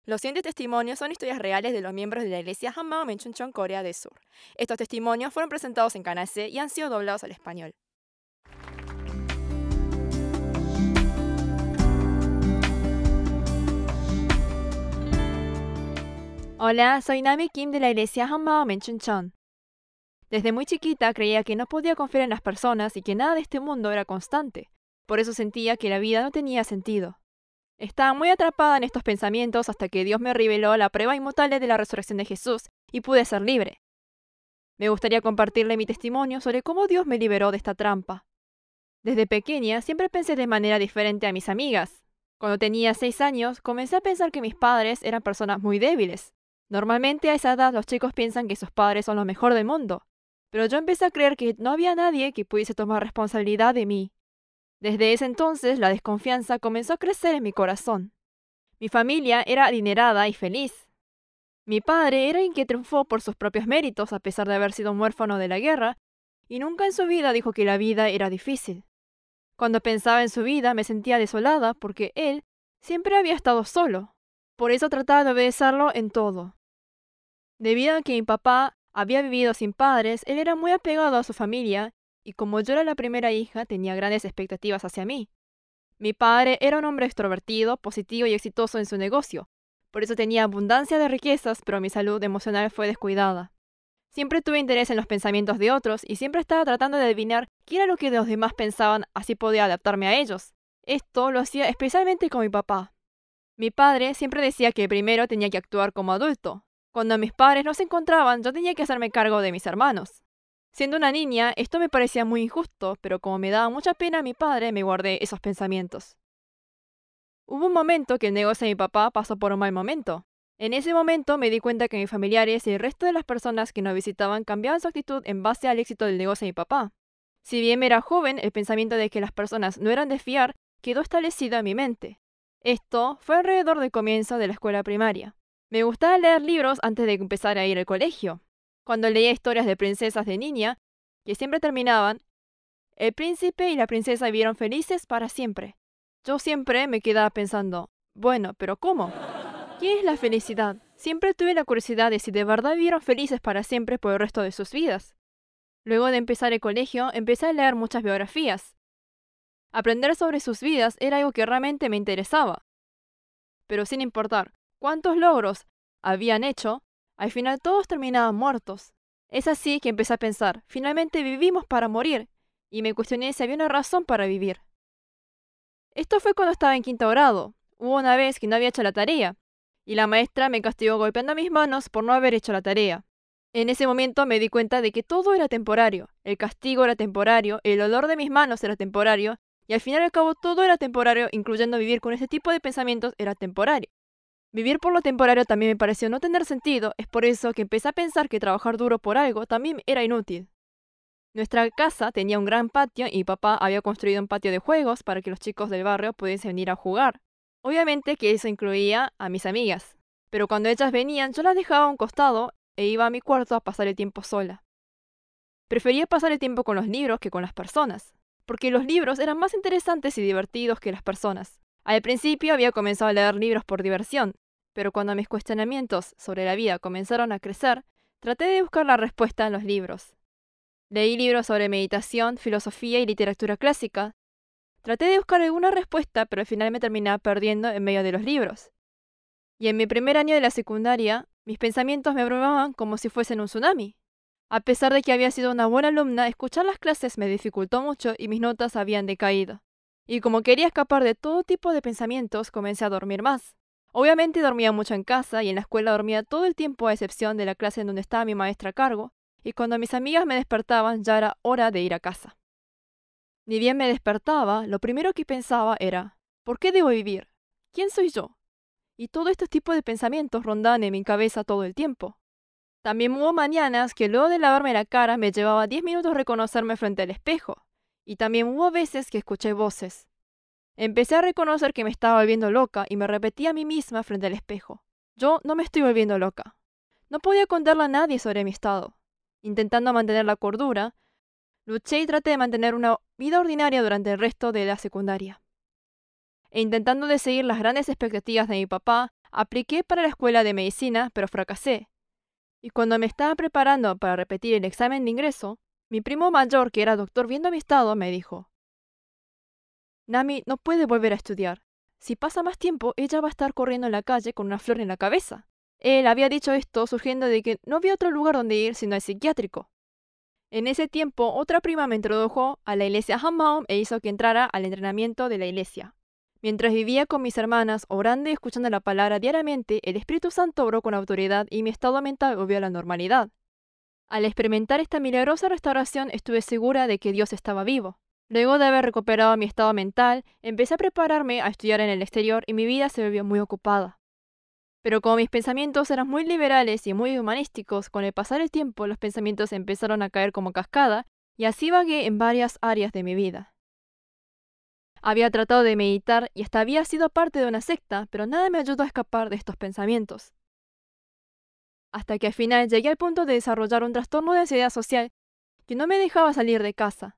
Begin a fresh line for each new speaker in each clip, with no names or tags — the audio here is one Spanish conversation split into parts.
Los siguientes testimonios son historias reales de los miembros de la iglesia Hanmao Menchuncheon, Corea del Sur. Estos testimonios fueron presentados en Canal C y han sido doblados al español. Hola, soy Nami Kim de la iglesia Hanmao Menchuncheon. Desde muy chiquita creía que no podía confiar en las personas y que nada de este mundo era constante. Por eso sentía que la vida no tenía sentido. Estaba muy atrapada en estos pensamientos hasta que Dios me reveló la prueba inmutable de la resurrección de Jesús y pude ser libre. Me gustaría compartirle mi testimonio sobre cómo Dios me liberó de esta trampa. Desde pequeña siempre pensé de manera diferente a mis amigas. Cuando tenía 6 años, comencé a pensar que mis padres eran personas muy débiles. Normalmente a esa edad los chicos piensan que sus padres son lo mejor del mundo, pero yo empecé a creer que no había nadie que pudiese tomar responsabilidad de mí. Desde ese entonces la desconfianza comenzó a crecer en mi corazón. Mi familia era adinerada y feliz. Mi padre era alguien que triunfó por sus propios méritos a pesar de haber sido un huérfano de la guerra, y nunca en su vida dijo que la vida era difícil. Cuando pensaba en su vida me sentía desolada porque él siempre había estado solo. Por eso trataba de obedecerlo en todo. Debido a que mi papá había vivido sin padres, él era muy apegado a su familia y como yo era la primera hija tenía grandes expectativas hacia mí. Mi padre era un hombre extrovertido, positivo y exitoso en su negocio. Por eso tenía abundancia de riquezas, pero mi salud emocional fue descuidada. Siempre tuve interés en los pensamientos de otros y siempre estaba tratando de adivinar qué era lo que los demás pensaban, así podía adaptarme a ellos. Esto lo hacía especialmente con mi papá. Mi padre siempre decía que primero tenía que actuar como adulto. Cuando mis padres no se encontraban, yo tenía que hacerme cargo de mis hermanos. Siendo una niña, esto me parecía muy injusto, pero como me daba mucha pena a mi padre, me guardé esos pensamientos. Hubo un momento que el negocio de mi papá pasó por un mal momento. En ese momento me di cuenta que mis familiares y el resto de las personas que nos visitaban cambiaban su actitud en base al éxito del negocio de mi papá. Si bien era joven, el pensamiento de que las personas no eran de fiar quedó establecido en mi mente. Esto fue alrededor del comienzo de la escuela primaria. Me gustaba leer libros antes de empezar a ir al colegio. Cuando leía historias de princesas de niña, que siempre terminaban, el príncipe y la princesa vivieron felices para siempre. Yo siempre me quedaba pensando, bueno, pero ¿cómo? ¿Qué es la felicidad? Siempre tuve la curiosidad de si de verdad vivieron felices para siempre por el resto de sus vidas. Luego de empezar el colegio, empecé a leer muchas biografías. Aprender sobre sus vidas era algo que realmente me interesaba. Pero sin importar cuántos logros habían hecho, al final todos terminaban muertos. Es así que empecé a pensar, finalmente vivimos para morir, y me cuestioné si había una razón para vivir. Esto fue cuando estaba en 5º grado. Hubo una vez que no había hecho la tarea, y la maestra me castigó golpeando mis manos por no haber hecho la tarea. En ese momento me di cuenta de que todo era temporario. El castigo era temporario, el olor de mis manos era temporario, y al final y al cabo todo era temporario, incluyendo vivir con ese tipo de pensamientos era temporario. Vivir por lo temporario también me pareció no tener sentido, es por eso que empecé a pensar que trabajar duro por algo también era inútil. Nuestra casa tenía un gran patio y mi papá había construido un patio de juegos para que los chicos del barrio pudiesen venir a jugar. Obviamente que eso incluía a mis amigas, pero cuando ellas venían yo las dejaba a un costado e iba a mi cuarto a pasar el tiempo sola. Prefería pasar el tiempo con los libros que con las personas, porque los libros eran más interesantes y divertidos que las personas. Al principio había comenzado a leer libros por diversión, pero cuando mis cuestionamientos sobre la vida comenzaron a crecer, traté de buscar la respuesta en los libros. Leí libros sobre meditación, filosofía y literatura clásica. Traté de buscar alguna respuesta, pero al final me terminaba perdiendo en medio de los libros. Y en mi primer año de la secundaria, mis pensamientos me abrumaban como si fuesen un tsunami. A pesar de que había sido una buena alumna, escuchar las clases me dificultó mucho y mis notas habían decaído. Y como quería escapar de todo tipo de pensamientos, comencé a dormir más. Obviamente dormía mucho en casa y en la escuela dormía todo el tiempo a excepción de la clase en donde estaba mi maestra a cargo, y cuando mis amigas me despertaban ya era hora de ir a casa. Ni bien me despertaba, lo primero que pensaba era, ¿por qué debo vivir? ¿Quién soy yo? Y todo este tipo de pensamientos rondaban en mi cabeza todo el tiempo. También hubo mañanas que luego de lavarme la cara me llevaba 10 minutos reconocerme frente al espejo. Y también hubo veces que escuché voces. Empecé a reconocer que me estaba volviendo loca y me repetí a mí misma frente al espejo. Yo no me estoy volviendo loca. No podía contarle a nadie sobre mi estado. Intentando mantener la cordura, luché y traté de mantener una vida ordinaria durante el resto de la secundaria. E intentando de seguir las grandes expectativas de mi papá, Apliqué para la escuela de medicina, pero fracasé. Y cuando me estaba preparando para repetir el examen de ingreso, mi primo mayor, que era doctor, viendo mi estado, me dijo: Nami no puede volver a estudiar. Si pasa más tiempo, ella va a estar corriendo en la calle con una flor en la cabeza. Él había dicho esto surgiendo de que no había otro lugar donde ir sino al psiquiátrico. En ese tiempo, otra prima me introdujo a la iglesia Hammaum e hizo que entrara al entrenamiento de la iglesia. Mientras vivía con mis hermanas, orando y escuchando la palabra diariamente, el Espíritu Santo obró con autoridad y mi estado mental volvió a la normalidad. Al experimentar esta milagrosa restauración, estuve segura de que Dios estaba vivo. Luego de haber recuperado mi estado mental, empecé a prepararme a estudiar en el exterior y mi vida se volvió muy ocupada. Pero como mis pensamientos eran muy liberales y muy humanísticos, con el pasar del tiempo los pensamientos empezaron a caer como cascada y así vagué en varias áreas de mi vida. Había tratado de meditar y hasta había sido parte de una secta, pero nada me ayudó a escapar de estos pensamientos. Hasta que al final llegué al punto de desarrollar un trastorno de ansiedad social que no me dejaba salir de casa.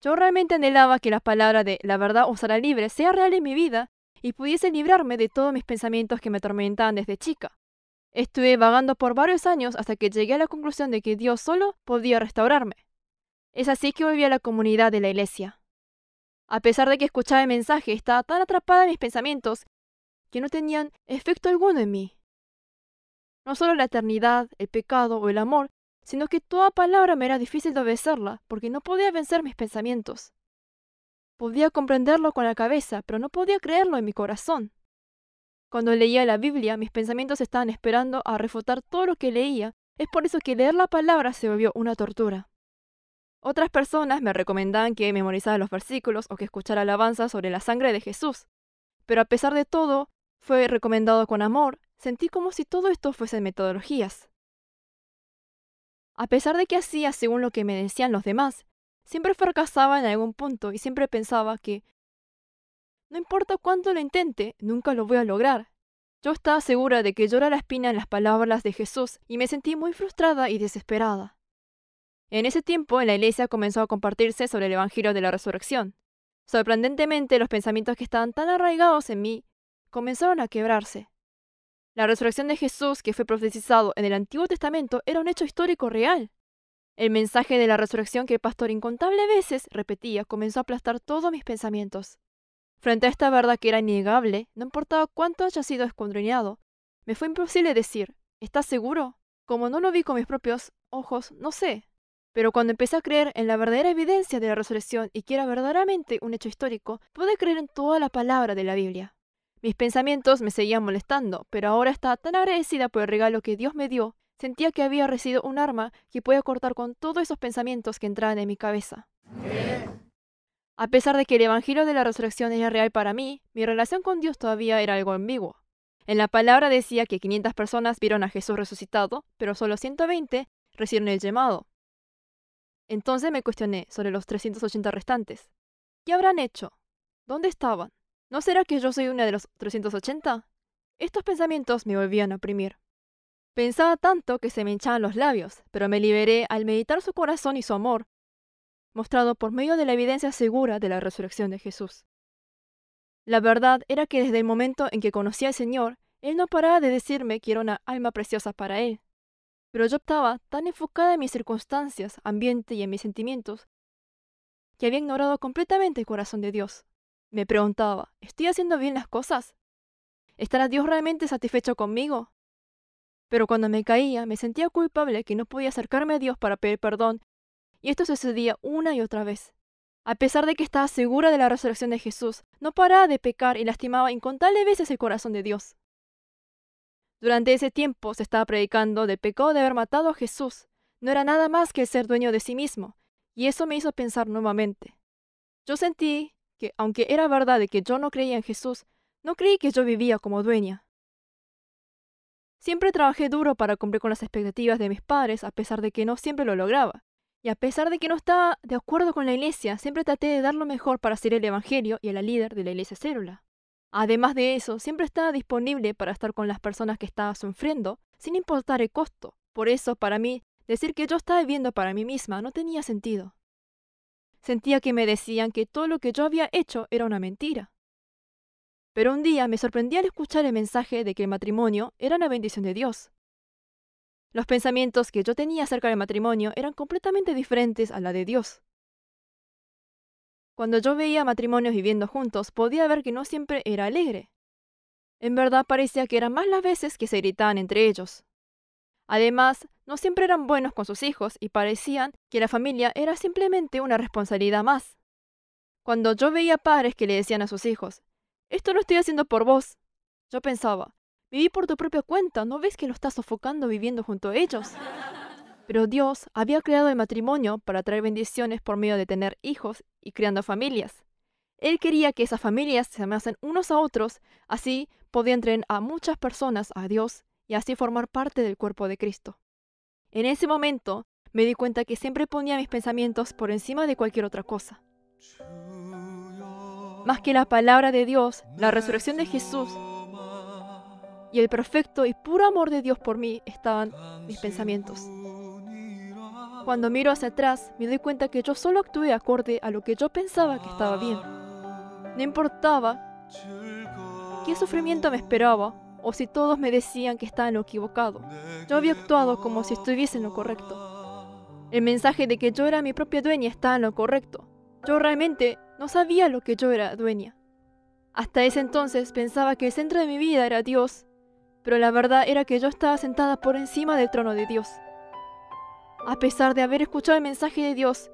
Yo realmente anhelaba que la palabra de la verdad os hará libre sea real en mi vida y pudiese librarme de todos mis pensamientos que me atormentaban desde chica. Estuve vagando por varios años hasta que llegué a la conclusión de que Dios solo podía restaurarme. Es así que volví a la comunidad de la iglesia. A pesar de que escuchaba el mensaje, estaba tan atrapada en mis pensamientos que no tenían efecto alguno en mí. No solo la eternidad, el pecado o el amor, sino que toda palabra me era difícil de obedecerla porque no podía vencer mis pensamientos. Podía comprenderlo con la cabeza, pero no podía creerlo en mi corazón. Cuando leía la Biblia, mis pensamientos estaban esperando a refutar todo lo que leía. Es por eso que leer la palabra se volvió una tortura. Otras personas me recomendaban que memorizara los versículos o que escuchara alabanzas sobre la sangre de Jesús. Pero a pesar de todo, fue recomendado con amor. Sentí como si todo esto fuesen metodologías. A pesar de que hacía según lo que me decían los demás, siempre fracasaba en algún punto y siempre pensaba que no importa cuánto lo intente, nunca lo voy a lograr. Yo estaba segura de que yo era la espina en las palabras de Jesús y me sentí muy frustrada y desesperada. En ese tiempo, en la iglesia comenzó a compartirse sobre el Evangelio de la Resurrección. Sorprendentemente, los pensamientos que estaban tan arraigados en mí comenzaron a quebrarse. La resurrección de Jesús, que fue profetizado en el Antiguo Testamento, era un hecho histórico real. El mensaje de la resurrección que el pastor incontables veces repetía comenzó a aplastar todos mis pensamientos. Frente a esta verdad que era innegable, no importaba cuánto haya sido escudriñado, me fue imposible decir: ¿estás seguro? Como no lo vi con mis propios ojos, no sé. Pero cuando empecé a creer en la verdadera evidencia de la resurrección y que era verdaderamente un hecho histórico, pude creer en toda la palabra de la Biblia. Mis pensamientos me seguían molestando, pero ahora estaba tan agradecida por el regalo que Dios me dio. Sentía que había recibido un arma que podía cortar con todos esos pensamientos que entraban en mi cabeza. A pesar de que el Evangelio de la Resurrección era real para mí, mi relación con Dios todavía era algo ambiguo. En la palabra decía que 500 personas vieron a Jesús resucitado, pero solo 120 recibieron el llamado. Entonces me cuestioné sobre los 380 restantes. ¿Qué habrán hecho? ¿Dónde estaban? ¿No será que yo soy una de los 380? Estos pensamientos me volvían a oprimir. Pensaba tanto que se me hinchaban los labios, pero me liberé al meditar su corazón y su amor, mostrado por medio de la evidencia segura de la resurrección de Jesús. La verdad era que desde el momento en que conocí al Señor, Él no paraba de decirme que era una alma preciosa para Él. Pero yo estaba tan enfocada en mis circunstancias, ambiente y en mis sentimientos, que había ignorado completamente el corazón de Dios. Me preguntaba: ¿estoy haciendo bien las cosas? ¿Estará Dios realmente satisfecho conmigo? Pero cuando me caía, me sentía culpable que no podía acercarme a Dios para pedir perdón, y esto sucedía una y otra vez. A pesar de que estaba segura de la resurrección de Jesús, no paraba de pecar y lastimaba incontables veces el corazón de Dios. Durante ese tiempo se estaba predicando del pecado de haber matado a Jesús. No era nada más que el ser dueño de sí mismo, y eso me hizo pensar nuevamente. Yo sentí que, aunque era verdad de que yo no creía en Jesús, no creí que yo vivía como dueña. Siempre trabajé duro para cumplir con las expectativas de mis padres, a pesar de que no siempre lo lograba. Y a pesar de que no estaba de acuerdo con la iglesia, siempre traté de dar lo mejor para seguir el evangelio y a la líder de la iglesia célula. Además de eso, siempre estaba disponible para estar con las personas que estaban sufriendo, sin importar el costo. Por eso, para mí, decir que yo estaba viviendo para mí misma no tenía sentido. Sentía que me decían que todo lo que yo había hecho era una mentira. Pero un día me sorprendí al escuchar el mensaje de que el matrimonio era una bendición de Dios. Los pensamientos que yo tenía acerca del matrimonio eran completamente diferentes a la de Dios. Cuando yo veía matrimonios viviendo juntos, podía ver que no siempre era alegre. En verdad parecía que eran más las veces que se gritaban entre ellos. Además, no siempre eran buenos con sus hijos y parecían que la familia era simplemente una responsabilidad más. Cuando yo veía padres que le decían a sus hijos, «Esto lo estoy haciendo por vos», yo pensaba, «Viví por tu propia cuenta, ¿no ves que lo estás sofocando viviendo junto a ellos?». Pero Dios había creado el matrimonio para traer bendiciones por medio de tener hijos y creando familias. Él quería que esas familias se amasen unos a otros, así podían traer a muchas personas a Dios y así formar parte del cuerpo de Cristo. En ese momento me di cuenta que siempre ponía mis pensamientos por encima de cualquier otra cosa. Más que la palabra de Dios, la resurrección de Jesús y el perfecto y puro amor de Dios por mí estaban mis pensamientos. Cuando miro hacia atrás, me doy cuenta que yo solo actué acorde a lo que yo pensaba que estaba bien. No importaba qué sufrimiento me esperaba o si todos me decían que estaba en lo equivocado. Yo había actuado como si estuviese en lo correcto. El mensaje de que yo era mi propia dueña estaba en lo correcto. Yo realmente no sabía lo que yo era dueña. Hasta ese entonces pensaba que el centro de mi vida era Dios, pero la verdad era que yo estaba sentada por encima del trono de Dios. A pesar de haber escuchado el mensaje de Dios,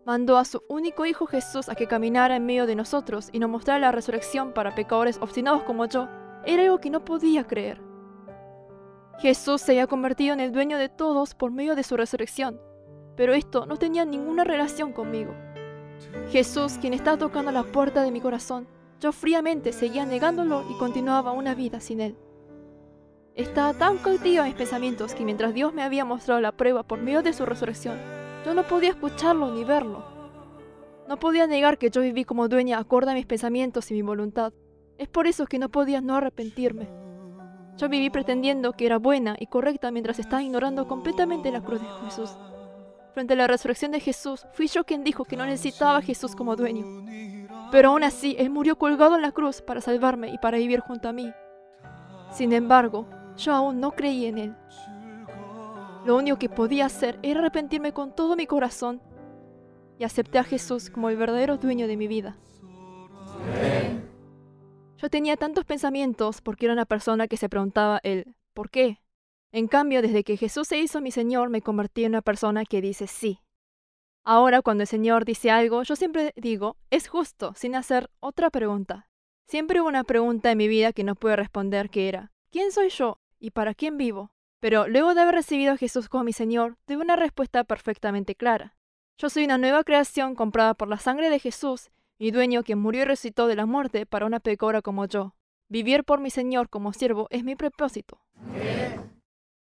mandó a su único Hijo Jesús a que caminara en medio de nosotros y nos mostrara la resurrección para pecadores obstinados como yo. Era algo que no podía creer. Jesús se había convertido en el dueño de todos por medio de su resurrección, pero esto no tenía ninguna relación conmigo. Jesús, quien estaba tocando la puerta de mi corazón, yo fríamente seguía negándolo y continuaba una vida sin él. Estaba tan cautiva en mis pensamientos que mientras Dios me había mostrado la prueba por medio de su resurrección, yo no podía escucharlo ni verlo. No podía negar que yo viví como dueña acorde a mis pensamientos y mi voluntad. Es por eso que no podía no arrepentirme. Yo viví pretendiendo que era buena y correcta mientras estaba ignorando completamente la cruz de Jesús. Frente a la resurrección de Jesús, fui yo quien dijo que no necesitaba a Jesús como dueño. Pero aún así, Él murió colgado en la cruz para salvarme y para vivir junto a mí. Sin embargo, yo aún no creí en Él. Lo único que podía hacer era arrepentirme con todo mi corazón y acepté a Jesús como el verdadero dueño de mi vida. Yo tenía tantos pensamientos porque era una persona que se preguntaba el ¿por qué? En cambio, desde que Jesús se hizo mi Señor, me convertí en una persona que dice sí. Ahora, cuando el Señor dice algo, yo siempre digo, es justo, sin hacer otra pregunta. Siempre hubo una pregunta en mi vida que no pude responder, que era, ¿quién soy yo y para quién vivo? Pero luego de haber recibido a Jesús como mi Señor, tuve una respuesta perfectamente clara. Yo soy una nueva creación comprada por la sangre de Jesús, mi dueño que murió y resucitó de la muerte para una pecadora como yo. Vivir por mi Señor como siervo es mi propósito.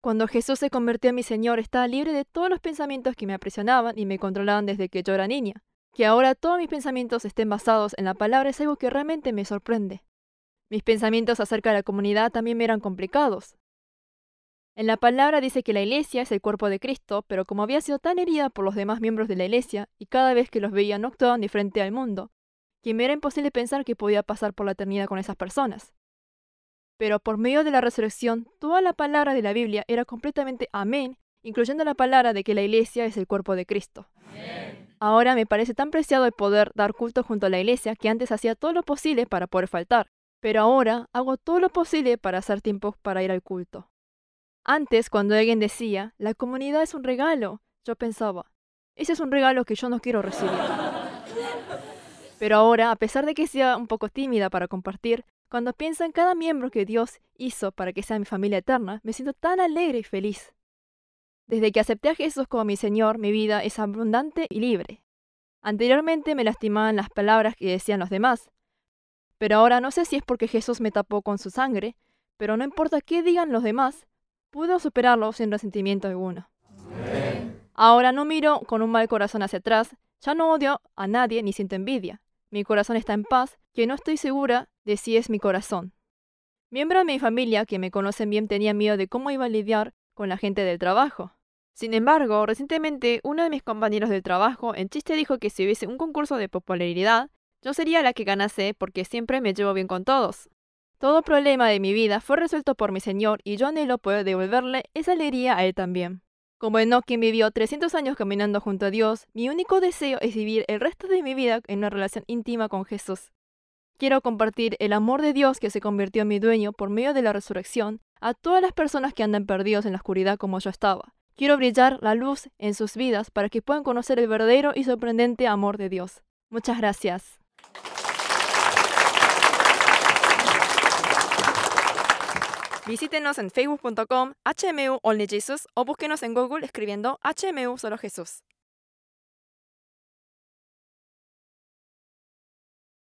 Cuando Jesús se convirtió en mi Señor, estaba libre de todos los pensamientos que me aprisionaban y me controlaban desde que yo era niña. Que ahora todos mis pensamientos estén basados en la palabra es algo que realmente me sorprende. Mis pensamientos acerca de la comunidad también me eran complicados. En la palabra dice que la iglesia es el cuerpo de Cristo, pero como había sido tan herida por los demás miembros de la iglesia y cada vez que los veía no actuaban diferente al mundo, que me era imposible pensar que podía pasar por la eternidad con esas personas. Pero por medio de la resurrección, toda la palabra de la Biblia era completamente amén, incluyendo la palabra de que la iglesia es el cuerpo de Cristo. Ahora me parece tan preciado el poder dar culto junto a la iglesia que antes hacía todo lo posible para poder faltar, pero ahora hago todo lo posible para hacer tiempo para ir al culto. Antes, cuando alguien decía, la comunidad es un regalo, yo pensaba, ese es un regalo que yo no quiero recibir. Pero ahora, a pesar de que sea un poco tímida para compartir, cuando pienso en cada miembro que Dios hizo para que sea mi familia eterna, me siento tan alegre y feliz. Desde que acepté a Jesús como mi Señor, mi vida es abundante y libre. Anteriormente me lastimaban las palabras que decían los demás, pero ahora no sé si es porque Jesús me tapó con su sangre, pero no importa qué digan los demás, puedo superarlo sin resentimiento alguno. Ahora no miro con un mal corazón hacia atrás, ya no odio a nadie ni siento envidia. Mi corazón está en paz, que no estoy segura de si es mi corazón. Miembros de mi familia que me conocen bien tenían miedo de cómo iba a lidiar con la gente del trabajo. Sin embargo, recientemente uno de mis compañeros del trabajo en chiste dijo que si hubiese un concurso de popularidad, yo sería la que ganase porque siempre me llevo bien con todos. Todo problema de mi vida fue resuelto por mi Señor y yo anhelo poder devolverle esa alegría a Él también. Como Enoc, quien vivió 300 años caminando junto a Dios, mi único deseo es vivir el resto de mi vida en una relación íntima con Jesús. Quiero compartir el amor de Dios que se convirtió en mi dueño por medio de la resurrección a todas las personas que andan perdidos en la oscuridad como yo estaba. Quiero brillar la luz en sus vidas para que puedan conocer el verdadero y sorprendente amor de Dios. Muchas gracias. Visítenos en facebook.com HMU Only Jesus o búsquenos en Google escribiendo HMU Solo Jesús.